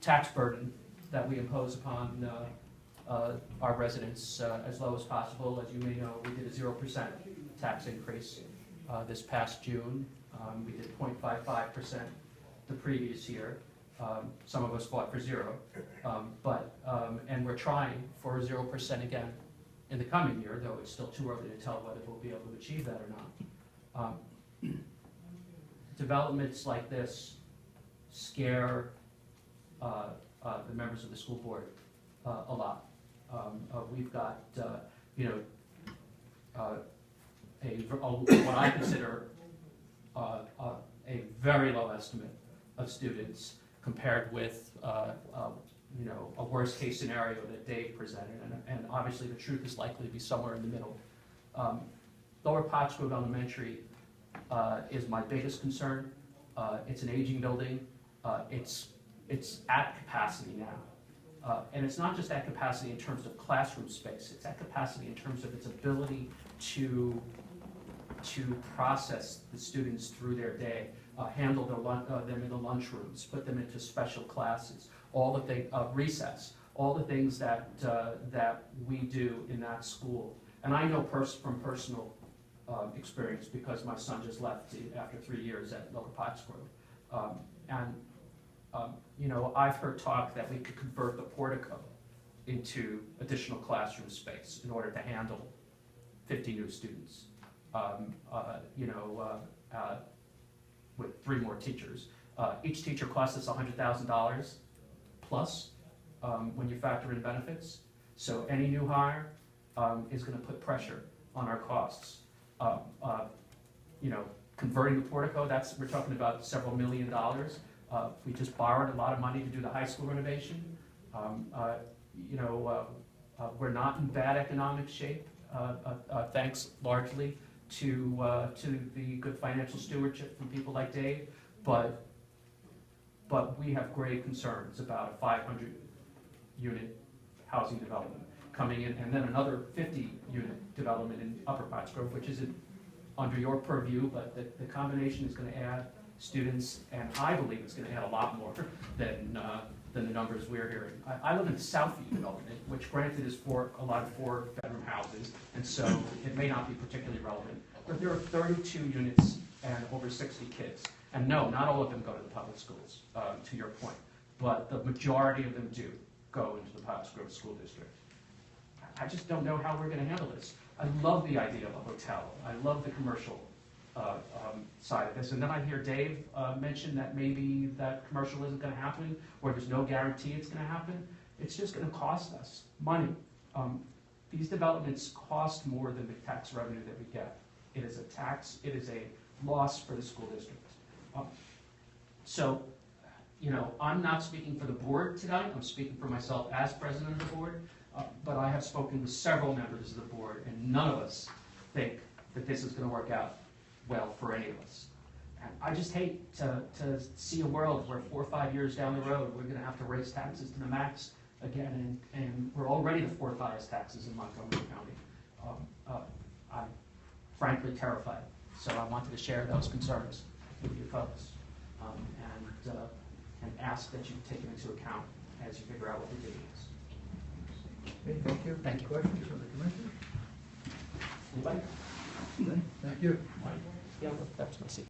tax burden that we impose upon our residents as low as possible. As you may know, we did a 0% tax increase this past June. We did 0.55% the previous year. Some of us fought for 0, and we're trying for 0% again in the coming year, though it's still too early to tell whether we'll be able to achieve that or not. Developments like this scare the members of the school board a lot. We've got, what I consider a very low estimate of students compared with a worst case scenario that Dave presented, and obviously the truth is likely to be somewhere in the middle. Lower Pottsgrove Elementary is my biggest concern. It's an aging building. It's at capacity now. And it's not just at capacity in terms of classroom space, it's at capacity in terms of its ability to process the students through their day, handle them in the lunchrooms, put them into special classes, all the things, recess, all the things that we do in that school. And I know from personal experience, because my son just left after 3 years at Lower Pottsgrove. I've heard talk that we could convert the portico into additional classroom space in order to handle 50 new students, with 3 more teachers. Each teacher costs us $100,000 plus when you factor in benefits. So any new hire is going to put pressure on our costs. Converting the portico, we're talking about several $1 million. We just borrowed a lot of money to do the high school renovation. We're not in bad economic shape, thanks largely to the good financial stewardship from people like Dave, but we have grave concerns about a 500-unit housing development coming in, and then another 50-unit development in Upper Pottsgrove, which isn't under your purview, but the combination is going to add students, and I believe it's going to add a lot more than the numbers we're hearing. I live in the Southview development, which granted is for a lot of 4-bedroom houses, and so it may not be particularly relevant, but there are 32 units and over 60 kids. And no, not all of them go to the public schools, to your point, but the majority of them do go into the Pottsgrove School District. I just don't know how we're going to handle this. I love the idea of a hotel. I love the commercial side of this. And then I hear Dave mention that maybe that commercial isn't going to happen, or there's no guarantee it's going to happen. It's just going to cost us money. These developments cost more than the tax revenue that we get. It is a tax. It is a loss for the school district. I'm not speaking for the board tonight. I'm speaking for myself as president of the board. But I have spoken with several members of the board, and none of us think that this is going to work out well for any of us. And I just hate to see a world where 4 or 5 years down the road we're going to have to raise taxes to the max again, and we're already the 4th highest taxes in Montgomery County. I'm frankly terrified, so I wanted to share those concerns with you folks, and ask that you take them into account as you figure out what we're doing. Okay, thank you. Thank you. Questions from the commissioner? Anybody? Okay, thank you. Yeah, that's my seat.